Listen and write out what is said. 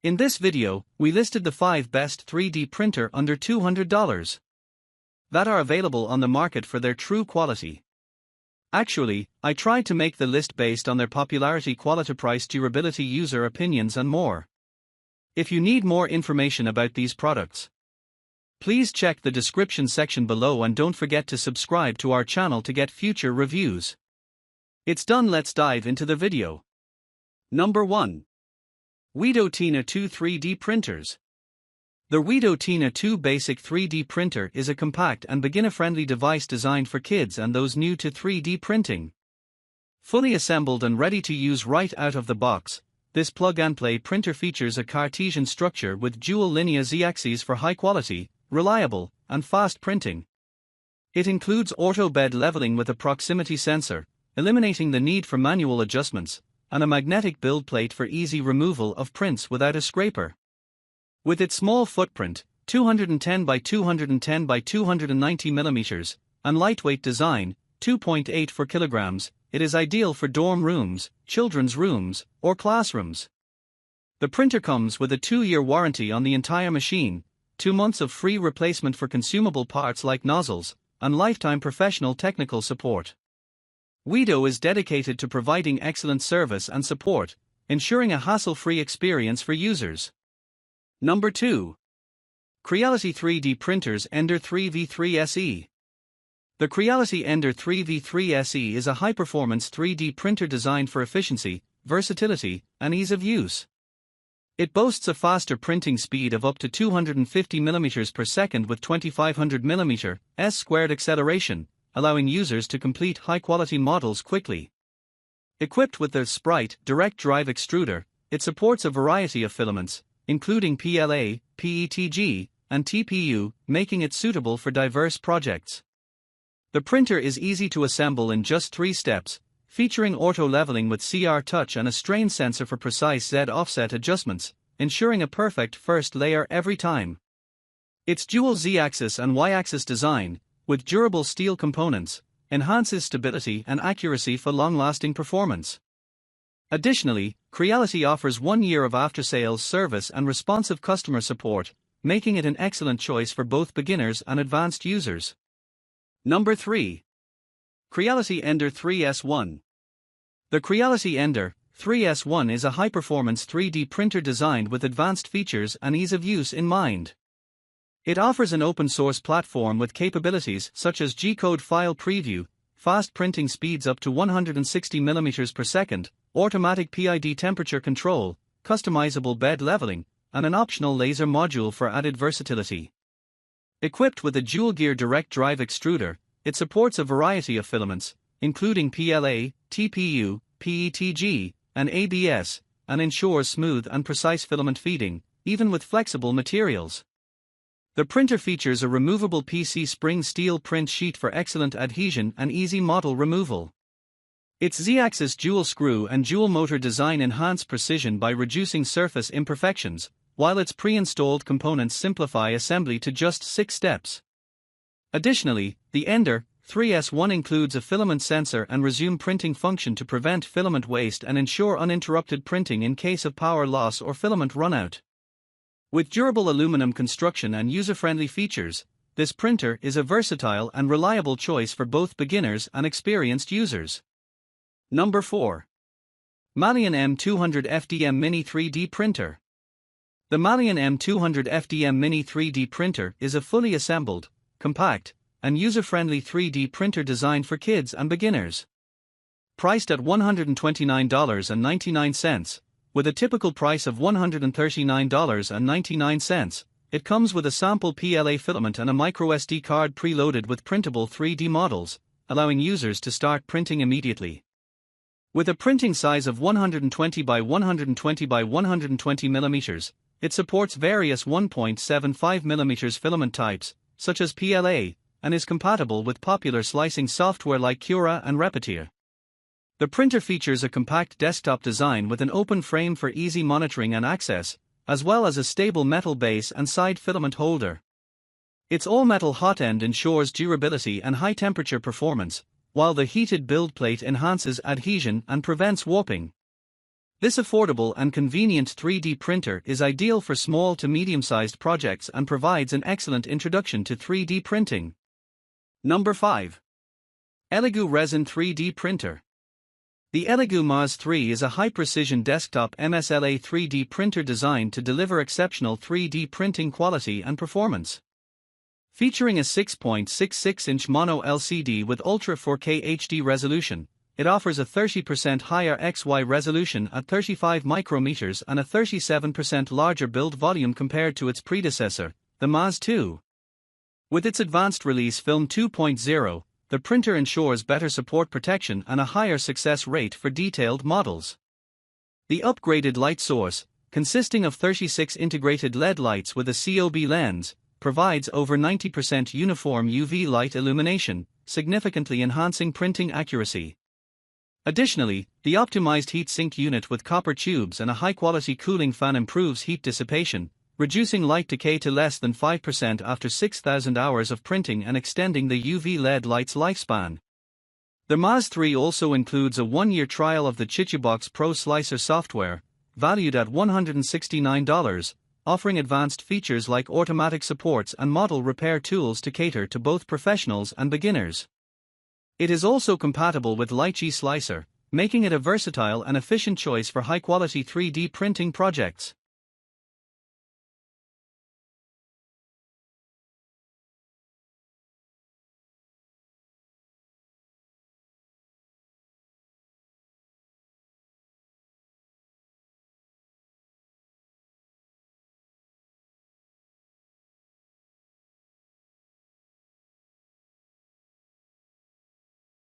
In this video, we listed the 5 best 3D printer under $200 that are available on the market for their true quality. Actually, I tried to make the list based on their popularity, quality, price, durability, user opinions and more. If you need more information about these products, please check the description section below and don't forget to subscribe to our channel to get future reviews. It's done, let's dive into the video. Number 1. Weedo Tina 2 3D Printers. The Weedo Tina 2 Basic 3D Printer is a compact and beginner-friendly device designed for kids and those new to 3D printing. Fully assembled and ready to use right out of the box, this plug-and-play printer features a Cartesian structure with dual linear Z-axes for high-quality, reliable, and fast printing. It includes auto bed leveling with a proximity sensor, eliminating the need for manual adjustments, and a magnetic build plate for easy removal of prints without a scraper. With its small footprint, 210 by 210 by 290 mm, and lightweight design, 2.84 kilograms, it is ideal for dorm rooms, children's rooms, or classrooms. The printer comes with a 2-year warranty on the entire machine, 2 months of free replacement for consumable parts like nozzles, and lifetime professional technical support. Weedo is dedicated to providing excellent service and support, ensuring a hassle-free experience for users. Number 2. Creality 3D Printers Ender 3v3 SE. The Creality Ender 3v3 SE is a high-performance 3D printer designed for efficiency, versatility, and ease of use. It boasts a faster printing speed of up to 250 mm per second with 2500 mm s² acceleration, allowing users to complete high-quality models quickly. Equipped with the Sprite direct drive extruder, it supports a variety of filaments, including PLA, PETG, and TPU, making it suitable for diverse projects. The printer is easy to assemble in just 3 steps, featuring auto leveling with CR touch and a strain sensor for precise Z offset adjustments, ensuring a perfect first layer every time. Its dual Z-axis and Y-axis design, with durable steel components, enhances stability and accuracy for long-lasting performance. Additionally, Creality offers 1 year of after-sales service and responsive customer support, making it an excellent choice for both beginners and advanced users. Number 3. Creality Ender 3S1. The Creality Ender 3S1 is a high-performance 3D printer designed with advanced features and ease of use in mind. It offers an open-source platform with capabilities such as G-code file preview, fast printing speeds up to 160 mm per second, automatic PID temperature control, customizable bed leveling, and an optional laser module for added versatility. Equipped with a dual-gear direct drive extruder, it supports a variety of filaments, including PLA, TPU, PETG, and ABS, and ensures smooth and precise filament feeding, even with flexible materials. The printer features a removable PC spring steel print sheet for excellent adhesion and easy model removal. Its Z-axis dual screw and dual motor design enhance precision by reducing surface imperfections, while its pre-installed components simplify assembly to just 6 steps. Additionally, the Ender 3S1 includes a filament sensor and resume printing function to prevent filament waste and ensure uninterrupted printing in case of power loss or filament runout. With durable aluminum construction and user-friendly features, this printer is a versatile and reliable choice for both beginners and experienced users. Number 4. Malyan M200 FDM Mini 3D Printer. The Malyan M200 FDM Mini 3D Printer is a fully assembled, compact, and user-friendly 3D printer designed for kids and beginners. Priced at $129.99, with a typical price of $139.99, it comes with a sample PLA filament and a microSD card preloaded with printable 3D models, allowing users to start printing immediately. With a printing size of 120 by 120 by 120 mm, it supports various 1.75 mm filament types, such as PLA, and is compatible with popular slicing software like Cura and Repetier. The printer features a compact desktop design with an open frame for easy monitoring and access, as well as a stable metal base and side filament holder. Its all-metal hot end ensures durability and high-temperature performance, while the heated build plate enhances adhesion and prevents warping. This affordable and convenient 3D printer is ideal for small to medium-sized projects and provides an excellent introduction to 3D printing. Number 5. Elegoo Resin 3D Printer. The Elegoo Mars 3 is a high-precision desktop MSLA 3D printer designed to deliver exceptional 3D printing quality and performance. Featuring a 6.66-inch mono LCD with Ultra 4K HD resolution, it offers a 30% higher XY resolution at 35 micrometers and a 37% larger build volume compared to its predecessor, the Mars 2. With its advanced release Film 2.0, the printer ensures better support protection and a higher success rate for detailed models. The upgraded light source, consisting of 36 integrated LED lights with a COB lens, provides over 90% uniform UV light illumination, significantly enhancing printing accuracy. Additionally, the optimized heat sink unit with copper tubes and a high-quality cooling fan improves heat dissipation, reducing light decay to less than 5% after 6,000 hours of printing and extending the UV LED light's lifespan. The Mars 3 also includes a 1-year trial of the ChichiBox Pro Slicer software, valued at $169, offering advanced features like automatic supports and model repair tools to cater to both professionals and beginners. It is also compatible with Lychee Slicer, making it a versatile and efficient choice for high-quality 3D printing projects.